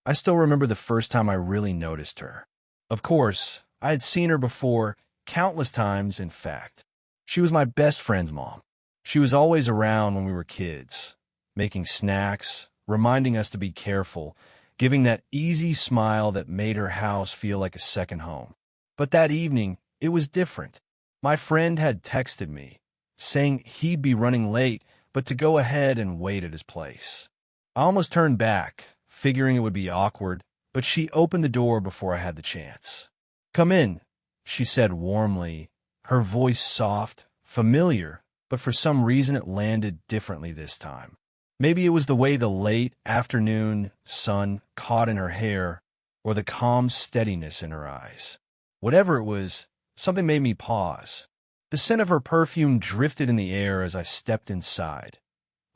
I still remember the first time I really noticed her. Of course, I had seen her before, countless times, in fact. She was my best friend's mom. She was always around when we were kids, making snacks, reminding us to be careful, giving that easy smile that made her house feel like a second home. But that evening, it was different. My friend had texted me, saying he'd be running late, but to go ahead and wait at his place. I almost turned back, figuring it would be awkward, but she opened the door before I had the chance. "Come in," she said warmly, her voice soft, familiar, but for some reason it landed differently this time. Maybe it was the way the late afternoon sun caught in her hair, or the calm steadiness in her eyes. Whatever it was, something made me pause. The scent of her perfume drifted in the air as I stepped inside.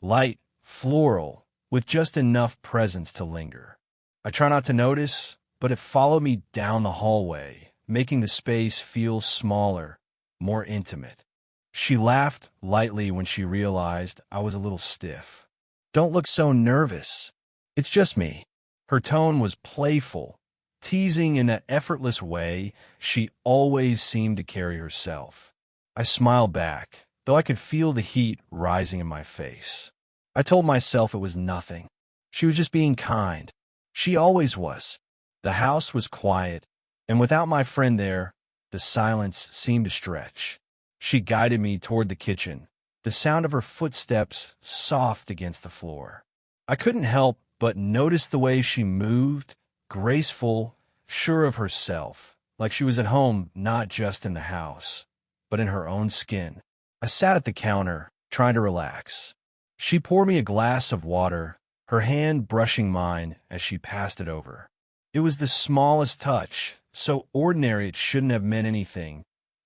Light, floral, with just enough presence to linger. I try not to notice, but it followed me down the hallway, making the space feel smaller, more intimate. She laughed lightly when she realized I was a little stiff. "Don't look so nervous. It's just me." Her tone was playful, teasing in that effortless way she always seemed to carry herself. I smiled back, though I could feel the heat rising in my face. I told myself it was nothing. She was just being kind. She always was. The house was quiet, and without my friend there, the silence seemed to stretch. She guided me toward the kitchen, the sound of her footsteps soft against the floor. I couldn't help but notice the way she moved, graceful, sure of herself, like she was at home not just in the house, but in her own skin. I sat at the counter, trying to relax. She poured me a glass of water, her hand brushing mine as she passed it over. It was the smallest touch, so ordinary it shouldn't have meant anything,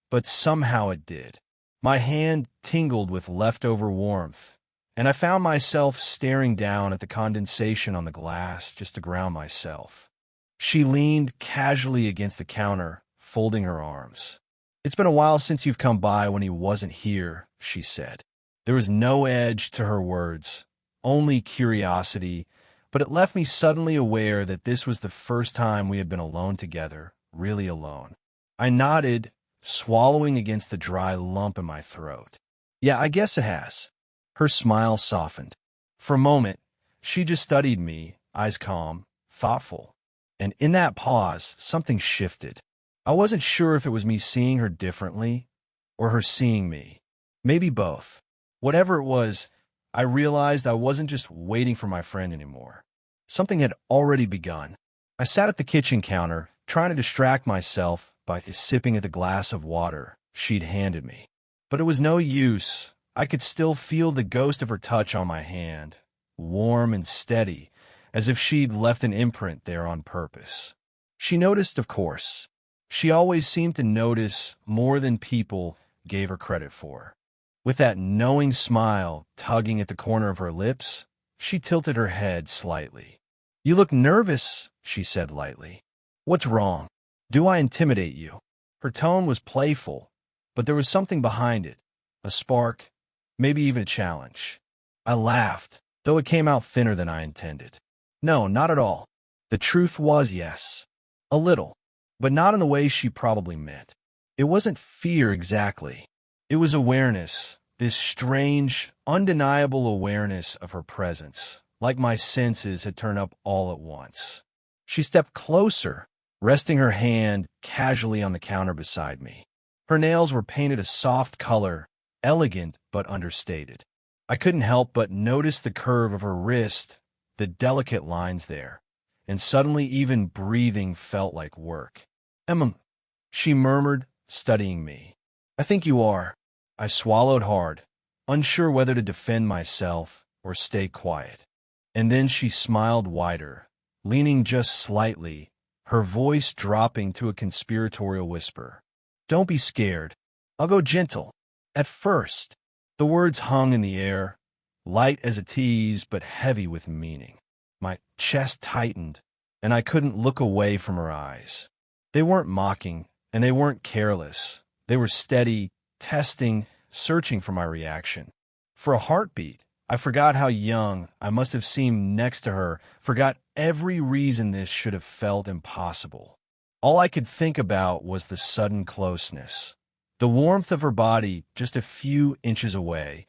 but somehow it did. My hand tingled with leftover warmth, and I found myself staring down at the condensation on the glass just to ground myself. She leaned casually against the counter, folding her arms. "It's been a while since you've come by when he wasn't here," she said. There was no edge to her words, only curiosity, but it left me suddenly aware that this was the first time we had been alone together, really alone. I nodded, swallowing against the dry lump in my throat. "Yeah, I guess it has." Her smile softened. For a moment, she just studied me, eyes calm, thoughtful. And in that pause, something shifted. I wasn't sure if it was me seeing her differently, or her seeing me. Maybe both. Whatever it was, I realized I wasn't just waiting for my friend anymore. Something had already begun. I sat at the kitchen counter, trying to distract myself by sipping at the glass of water she'd handed me. But it was no use. I could still feel the ghost of her touch on my hand, warm and steady, as if she'd left an imprint there on purpose. She noticed, of course. She always seemed to notice more than people gave her credit for. With that knowing smile tugging at the corner of her lips, she tilted her head slightly. "You look nervous," she said lightly. "What's wrong? Do I intimidate you?" Her tone was playful, but there was something behind it, a spark, maybe even a challenge. I laughed, though it came out thinner than I intended. "No, not at all." The truth was yes. A little, but not in the way she probably meant. It wasn't fear exactly. It was awareness, this strange, undeniable awareness of her presence, like my senses had turned up all at once. She stepped closer, resting her hand casually on the counter beside me. Her nails were painted a soft color, elegant but understated. I couldn't help but notice the curve of her wrist, the delicate lines there, and suddenly even breathing felt like work. "Emma," she murmured, studying me. "I think you are." I swallowed hard, unsure whether to defend myself or stay quiet. And then she smiled wider, leaning just slightly, her voice dropping to a conspiratorial whisper. "Don't be scared. I'll go gentle. At first." The words hung in the air, light as a tease but heavy with meaning. My chest tightened, and I couldn't look away from her eyes. They weren't mocking, and they weren't careless. They were steady, testing, searching for my reaction. For a heartbeat, I forgot how young I must have seemed next to her, forgot every reason this should have felt impossible. All I could think about was the sudden closeness. The warmth of her body just a few inches away,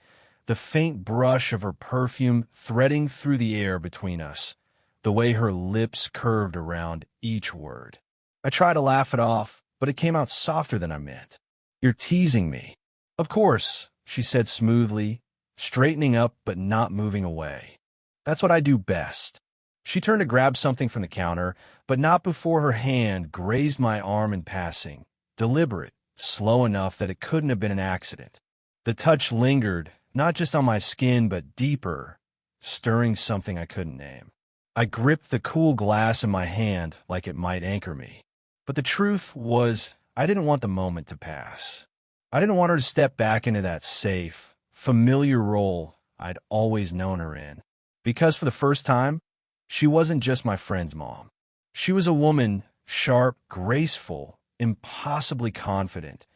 the faint brush of her perfume threading through the air between us, the way her lips curved around each word. I tried to laugh it off, but it came out softer than I meant. "You're teasing me." "Of course," she said smoothly, straightening up but not moving away. "That's what I do best." She turned to grab something from the counter, but not before her hand grazed my arm in passing, deliberate, slow enough that it couldn't have been an accident. The touch lingered, not just on my skin but deeper, stirring something I couldn't name. I gripped the cool glass in my hand like it might anchor me. But the truth was, I didn't want the moment to pass. I didn't want her to step back into that safe, familiar role I'd always known her in. Because for the first time, she wasn't just my friend's mom. She was a woman, sharp, graceful, impossibly confident,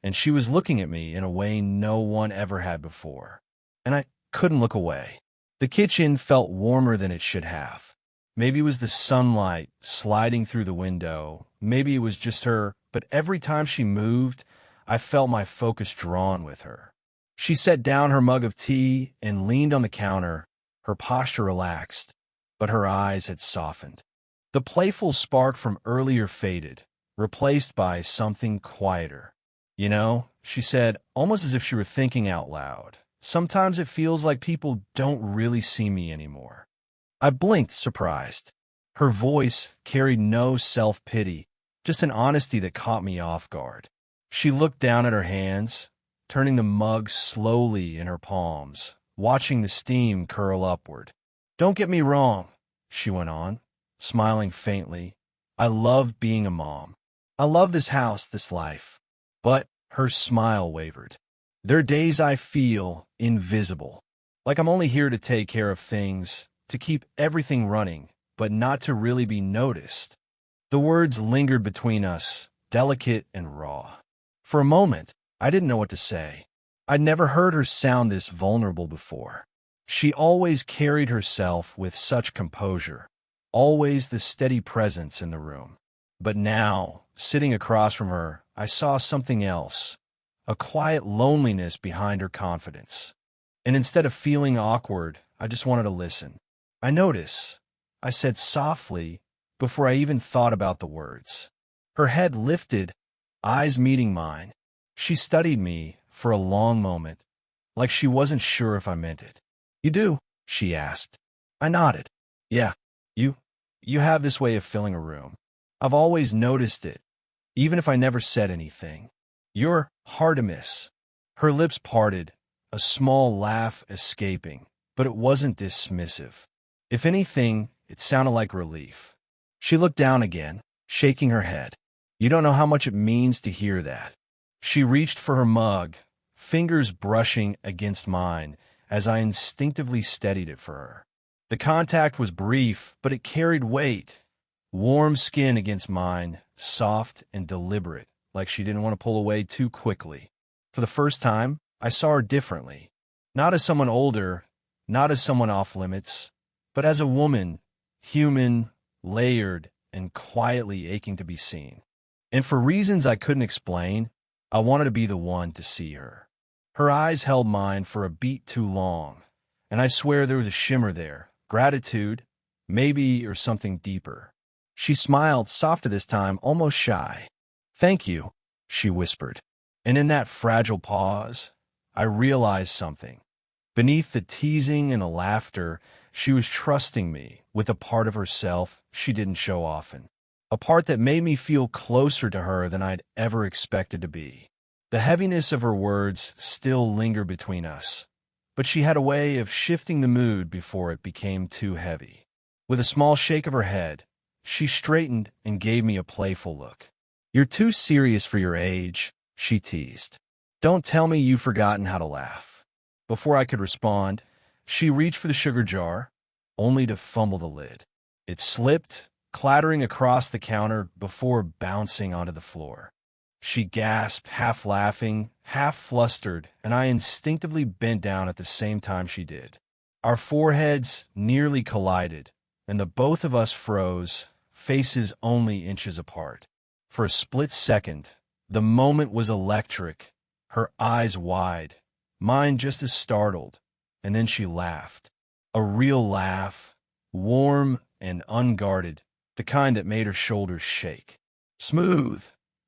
and she was looking at me in a way no one ever had before. And I couldn't look away. The kitchen felt warmer than it should have. Maybe it was the sunlight sliding through the window. Maybe it was just her, but every time she moved, I felt my focus drawn with her. She set down her mug of tea and leaned on the counter, her posture relaxed, but her eyes had softened. The playful spark from earlier faded, replaced by something quieter. "You know," she said, almost as if she were thinking out loud, "sometimes it feels like people don't really see me anymore." I blinked, surprised. Her voice carried no self-pity, just an honesty that caught me off guard. She looked down at her hands, turning the mug slowly in her palms, watching the steam curl upward. "Don't get me wrong," she went on, smiling faintly. "I love being a mom. I love this house, this life." But her smile wavered. "There are days I feel invisible, like I'm only here to take care of things, to keep everything running, but not to really be noticed." The words lingered between us, delicate and raw. For a moment, I didn't know what to say. I'd never heard her sound this vulnerable before. She always carried herself with such composure, always the steady presence in the room. But now, sitting across from her, I saw something else, a quiet loneliness behind her confidence. And instead of feeling awkward, I just wanted to listen. "I notice," I said softly before I even thought about the words. Her head lifted, eyes meeting mine. She studied me for a long moment, like she wasn't sure if I meant it. "You do?" she asked. I nodded. "Yeah, you have this way of filling a room. I've always noticed it, even if I never said anything. You're hard to miss." Her lips parted, a small laugh escaping, but it wasn't dismissive. If anything, it sounded like relief. She looked down again, shaking her head. "You don't know how much it means to hear that." She reached for her mug, fingers brushing against mine as I instinctively steadied it for her. The contact was brief, but it carried weight. Warm skin against mine, soft and deliberate, like she didn't want to pull away too quickly. For the first time, I saw her differently. Not as someone older, not as someone off limits, but as a woman, human, layered, and quietly aching to be seen. And for reasons I couldn't explain, I wanted to be the one to see her. Her eyes held mine for a beat too long, and I swear there was a shimmer there, gratitude, maybe, or something deeper. She smiled, softer this time, almost shy. "Thank you," she whispered. And in that fragile pause, I realized something. Beneath the teasing and the laughter, she was trusting me with a part of herself she didn't show often. A part that made me feel closer to her than I'd ever expected to be. The heaviness of her words still lingered between us, but she had a way of shifting the mood before it became too heavy. With a small shake of her head, she straightened and gave me a playful look. "You're too serious for your age," she teased. "Don't tell me you've forgotten how to laugh." Before I could respond, she reached for the sugar jar, only to fumble the lid. It slipped, clattering across the counter before bouncing onto the floor. She gasped, half laughing, half flustered, and I instinctively bent down at the same time she did. Our foreheads nearly collided, and the both of us froze, faces only inches apart. For a split second, the moment was electric, her eyes wide, mine just as startled, and then she laughed. A real laugh, warm and unguarded, the kind that made her shoulders shake. "Smooth,"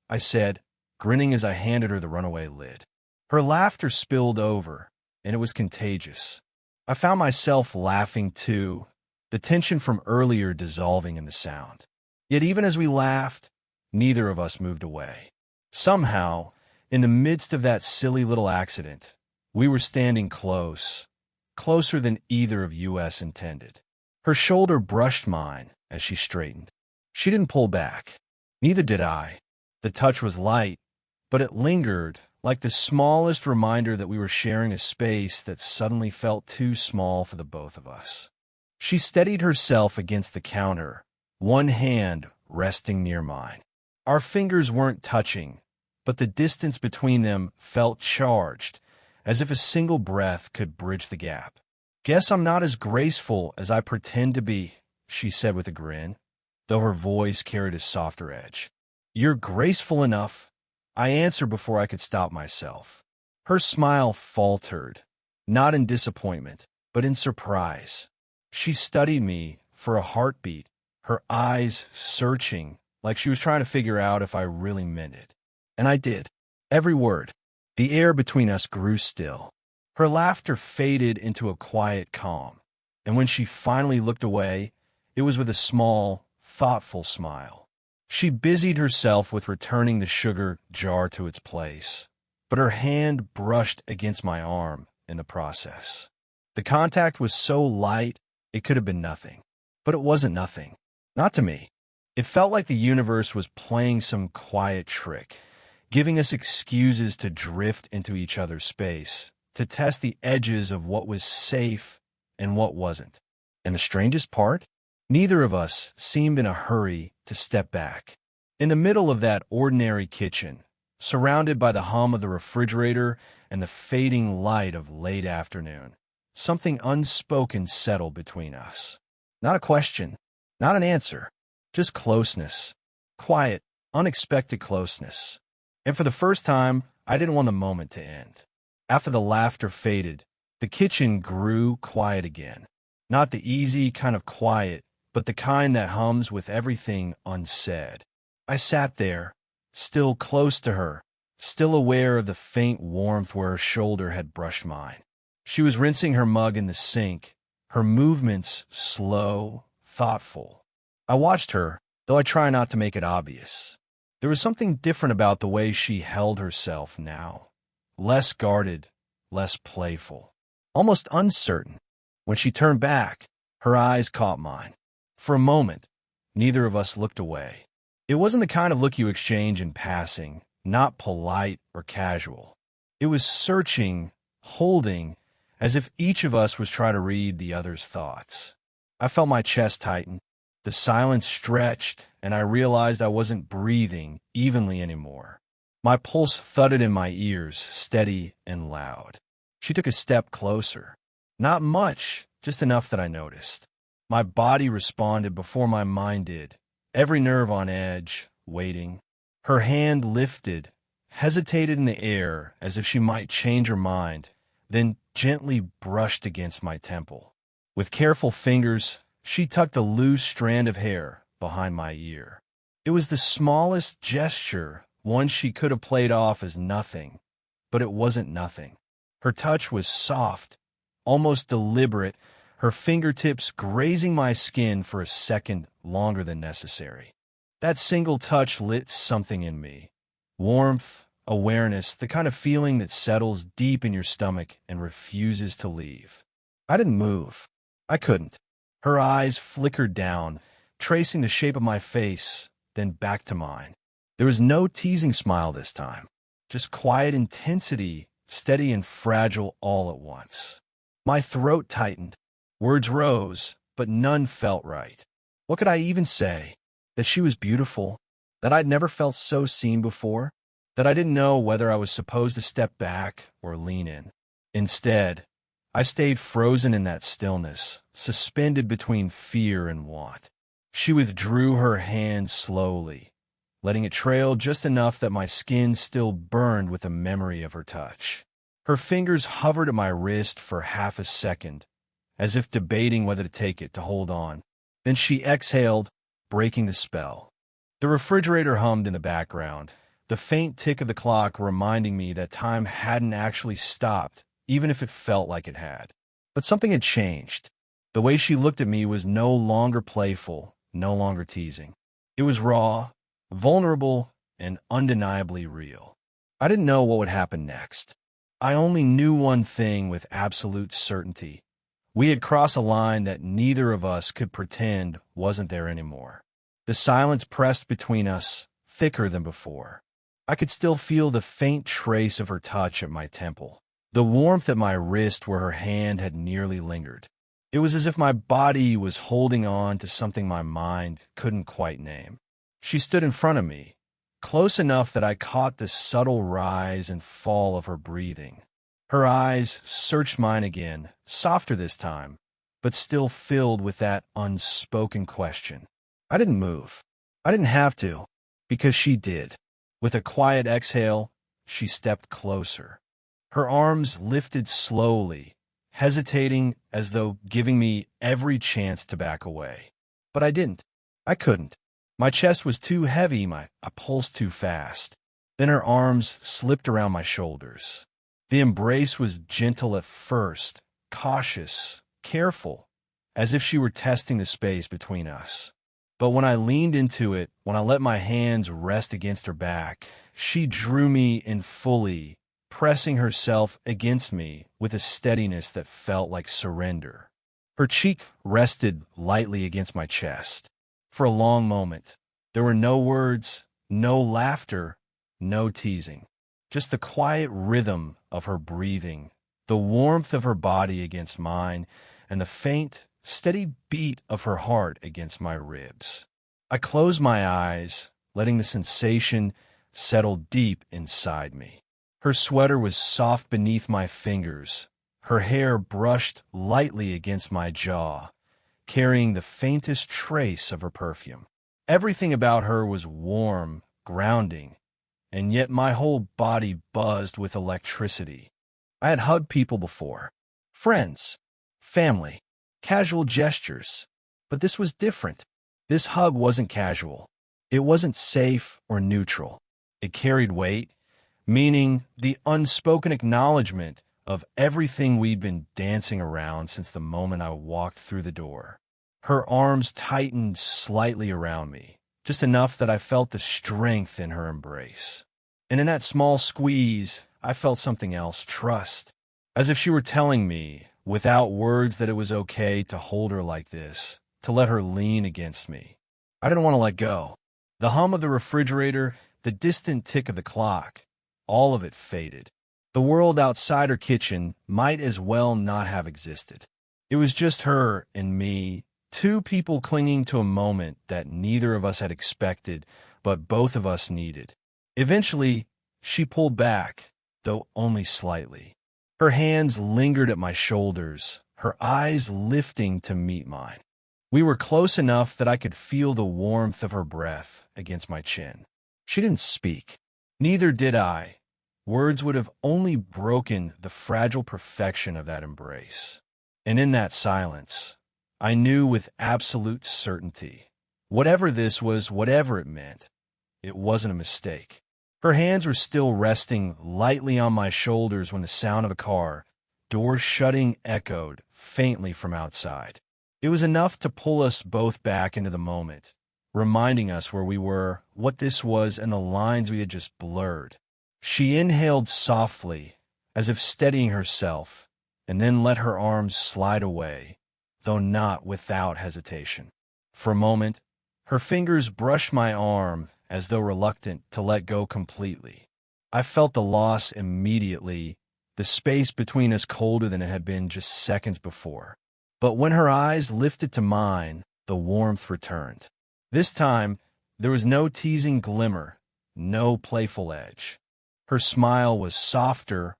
I said, grinning as I handed her the runaway lid. Her laughter spilled over, and it was contagious. I found myself laughing too, the tension from earlier dissolving in the sound. Yet even as we laughed, neither of us moved away. Somehow, in the midst of that silly little accident, we were standing close, closer than either of us intended. Her shoulder brushed mine as she straightened. She didn't pull back. Neither did I. The touch was light, but it lingered, like the smallest reminder that we were sharing a space that suddenly felt too small for the both of us. She steadied herself against the counter, one hand resting near mine. Our fingers weren't touching, but the distance between them felt charged, as if a single breath could bridge the gap. "Guess I'm not as graceful as I pretend to be," she said with a grin, though her voice carried a softer edge. "You're graceful enough," I answered before I could stop myself. Her smile faltered, not in disappointment, but in surprise. She studied me for a heartbeat, her eyes searching, like she was trying to figure out if I really meant it. And I did. Every word. The air between us grew still. Her laughter faded into a quiet calm, and when she finally looked away, it was with a small, thoughtful smile. She busied herself with returning the sugar jar to its place, but her hand brushed against my arm in the process. The contact was so light, it could have been nothing. But it wasn't nothing. Not to me. It felt like the universe was playing some quiet trick, giving us excuses to drift into each other's space, to test the edges of what was safe and what wasn't. And the strangest part? Neither of us seemed in a hurry to step back. In the middle of that ordinary kitchen, surrounded by the hum of the refrigerator and the fading light of late afternoon, something unspoken settled between us. Not a question, not an answer, just closeness. Quiet, unexpected closeness. And for the first time, I didn't want the moment to end. After the laughter faded, the kitchen grew quiet again. Not the easy kind of quiet, but the kind that hums with everything unsaid. I sat there, still close to her, still aware of the faint warmth where her shoulder had brushed mine. She was rinsing her mug in the sink, her movements slow, thoughtful. I watched her, though I try not to make it obvious. There was something different about the way she held herself now. Less guarded, less playful, almost uncertain. When she turned back, her eyes caught mine. For a moment, neither of us looked away. It wasn't the kind of look you exchange in passing, not polite or casual. It was searching, holding, as if each of us was trying to read the other's thoughts. I felt my chest tighten, the silence stretched, and I realized I wasn't breathing evenly anymore. My pulse thudded in my ears, steady and loud. She took a step closer. Not much, just enough that I noticed. My body responded before my mind did, every nerve on edge, waiting. Her hand lifted, hesitated in the air as if she might change her mind, then gently brushed against my temple. With careful fingers, she tucked a loose strand of hair behind my ear. It was the smallest gesture, one she could have played off as nothing, but it wasn't nothing. Her touch was soft, almost deliberate, her fingertips grazing my skin for a second longer than necessary. That single touch lit something in me. Warmth, awareness, the kind of feeling that settles deep in your stomach and refuses to leave. I didn't move. I couldn't. Her eyes flickered down, tracing the shape of my face, then back to mine. There was no teasing smile this time, just quiet intensity, steady and fragile all at once. My throat tightened. Words rose, but none felt right. What could I even say? That she was beautiful? That I'd never felt so seen before? That I didn't know whether I was supposed to step back or lean in? Instead, I stayed frozen in that stillness, suspended between fear and want. She withdrew her hand slowly, letting it trail just enough that my skin still burned with the memory of her touch. Her fingers hovered at my wrist for half a second, as if debating whether to take it to hold on. Then she exhaled, breaking the spell. The refrigerator hummed in the background, the faint tick of the clock reminding me that time hadn't actually stopped, even if it felt like it had. But something had changed. The way she looked at me was no longer playful, no longer teasing. It was raw, vulnerable, and undeniably real. I didn't know what would happen next. I only knew one thing with absolute certainty. We had crossed a line that neither of us could pretend wasn't there anymore. The silence pressed between us, thicker than before. I could still feel the faint trace of her touch at my temple, the warmth at my wrist where her hand had nearly lingered. It was as if my body was holding on to something my mind couldn't quite name. She stood in front of me, close enough that I caught the subtle rise and fall of her breathing. Her eyes searched mine again, softer this time, but still filled with that unspoken question. I didn't move. I didn't have to, because she did. With a quiet exhale, she stepped closer. Her arms lifted slowly, hesitating as though giving me every chance to back away. But I didn't. I couldn't. My chest was too heavy, I pulsed too fast. Then her arms slipped around my shoulders. The embrace was gentle at first, cautious, careful, as if she were testing the space between us. But when I leaned into it, when I let my hands rest against her back, she drew me in fully, pressing herself against me with a steadiness that felt like surrender. Her cheek rested lightly against my chest. For a long moment, there were no words, no laughter, no teasing. Just the quiet rhythm of her breathing, the warmth of her body against mine, and the faint, steady beat of her heart against my ribs. I closed my eyes, letting the sensation settle deep inside me. Her sweater was soft beneath my fingers. Her hair brushed lightly against my jaw, carrying the faintest trace of her perfume. Everything about her was warm, grounding, and yet my whole body buzzed with electricity. I had hugged people before, friends, family, casual gestures, but this was different. This hug wasn't casual. It wasn't safe or neutral. It carried weight, meaning the unspoken acknowledgement of everything we'd been dancing around since the moment I walked through the door. Her arms tightened slightly around me, just enough that I felt the strength in her embrace. And in that small squeeze, I felt something else, trust. As if she were telling me, without words, that it was okay to hold her like this, to let her lean against me. I didn't want to let go. The hum of the refrigerator, the distant tick of the clock, all of it faded. The world outside her kitchen might as well not have existed. It was just her and me, two people clinging to a moment that neither of us had expected, but both of us needed. Eventually, she pulled back, though only slightly. Her hands lingered at my shoulders, her eyes lifting to meet mine. We were close enough that I could feel the warmth of her breath against my chin. She didn't speak. Neither did I. Words would have only broken the fragile perfection of that embrace. And in that silence, I knew with absolute certainty, whatever this was, whatever it meant, it wasn't a mistake. Her hands were still resting lightly on my shoulders when the sound of a car, door shutting, echoed faintly from outside. It was enough to pull us both back into the moment, reminding us where we were, what this was, and the lines we had just blurred. She inhaled softly, as if steadying herself, and then let her arms slide away, though not without hesitation. For a moment, her fingers brushed my arm as though reluctant to let go completely. I felt the loss immediately, the space between us colder than it had been just seconds before. But when her eyes lifted to mine, the warmth returned. This time, there was no teasing glimmer, no playful edge. Her smile was softer,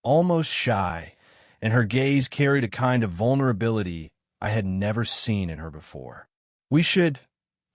almost shy, and her gaze carried a kind of vulnerability I had never seen in her before. "We should,"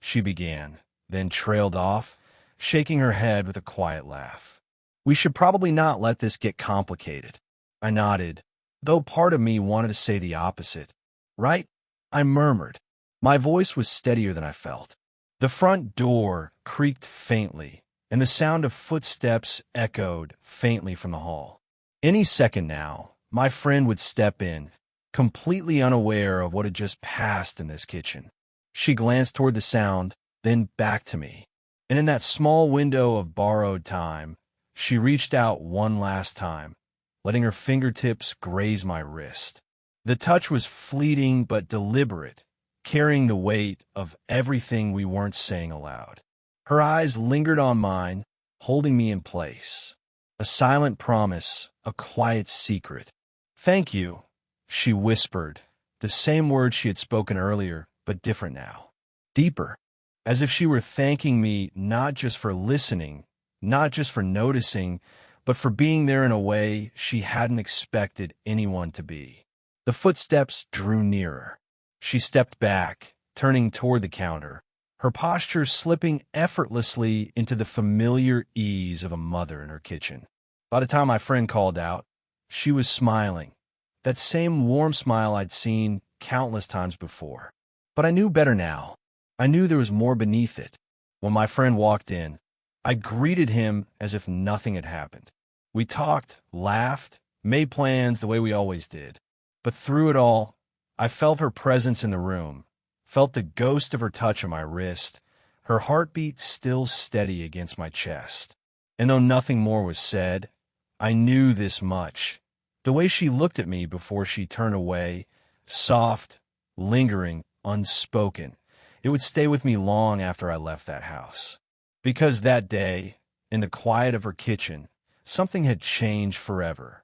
she began, then trailed off, shaking her head with a quiet laugh. "We should probably not let this get complicated." I nodded, though part of me wanted to say the opposite. "Right?" I murmured. My voice was steadier than I felt. The front door creaked faintly, and the sound of footsteps echoed faintly from the hall. Any second now, my friend would step in, completely unaware of what had just passed in this kitchen. She glanced toward the sound, then back to me, and in that small window of borrowed time, she reached out one last time, letting her fingertips graze my wrist. The touch was fleeting but deliberate, carrying the weight of everything we weren't saying aloud. Her eyes lingered on mine, holding me in place. A silent promise, a quiet secret. "Thank you," she whispered, the same words she had spoken earlier, but different now. Deeper, as if she were thanking me not just for listening, not just for noticing, but for being there in a way she hadn't expected anyone to be. The footsteps drew nearer. She stepped back, turning toward the counter, her posture slipping effortlessly into the familiar ease of a mother in her kitchen. By the time my friend called out, she was smiling, that same warm smile I'd seen countless times before. But I knew better now. I knew there was more beneath it. When my friend walked in, I greeted him as if nothing had happened. We talked, laughed, made plans the way we always did. But through it all, I felt her presence in the room, felt the ghost of her touch on my wrist, her heartbeat still steady against my chest. And though nothing more was said, I knew this much. The way she looked at me before she turned away, soft, lingering, unspoken, it would stay with me long after I left that house. Because that day, in the quiet of her kitchen, something had changed forever.